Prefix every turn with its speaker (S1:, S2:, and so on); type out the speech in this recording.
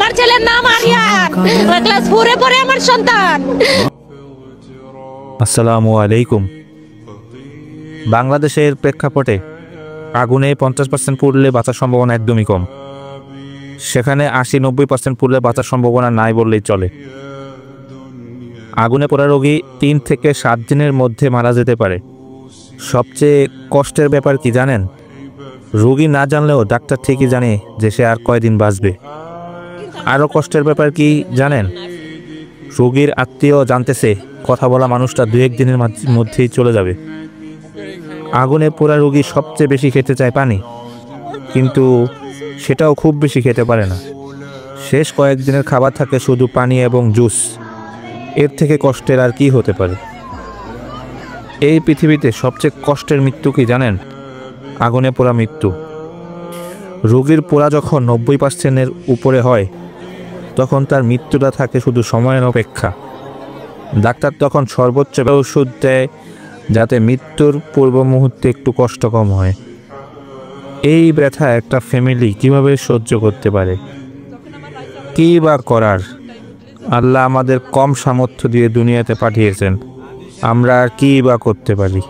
S1: আমার ছেলের নাম আরিয়ান, ক্লাস 4-এ পড়ে আমার সন্তান।
S2: আসসালামু আলাইকুম। বাংলাদেশের প্রেক্ষাপটে আগুনে 50% পুড়লে বাঁচার সম্ভাবনা একদমই কম। সেখানে 80-90% পুড়লে বাঁচার সম্ভাবনা নাই বললেই চলে। আগুনে পোড়া রোগী 3 থেকে 7 দিনের মধ্যে মারা যেতে পারে। সবচেয়ে কষ্টের ব্যাপার কি জানেন? রোগী না জানলেও ডাক্তার ঠিকই জানে যে সে আর কয়দিন বাঁচবে। আরও কষ্টের ব্যাপার কি জানেন? রোগীর আত্মীয় জানতেছে কথা বলা মানুষটা 2-1 দিনের মধ্যেই চলে যাবে। আগুনে পোড়া রোগী সবচেয়ে বেশি খেতে চায় পানি, কিন্তু সেটাও খুব বেশি খেতে পারে না। শেষ কয়েকদিনের খাবার থাকে শুধু পানি এবং জুস। এর থেকে কষ্টের আর কি হতে পারে? এই পৃথিবীতে সবচেয়ে কষ্টের মৃত্যু কি জানেন? আগুনে পোড়া মৃত্যু। রোগীর পোড়া যখন 90%-এর উপরে হয়, তখন তার মৃত্যুটা থাকে শুধু সময়ের অপেক্ষা। ডাক্তার তখন সর্বোচ্চ ওষুধ দেয় যাতে মৃত্যুর পূর্ব মুহূর্তে একটু কষ্ট কম হয়। এই ব্যথা একটা ফ্যামিলি কিভাবে সহ্য করতে পারে? কী বা করার? আল্লাহ আমাদের কম সামর্থ্য দিয়ে দুনিয়াতে পাঠিয়েছেন, আমরা আর কী বা করতে পারি?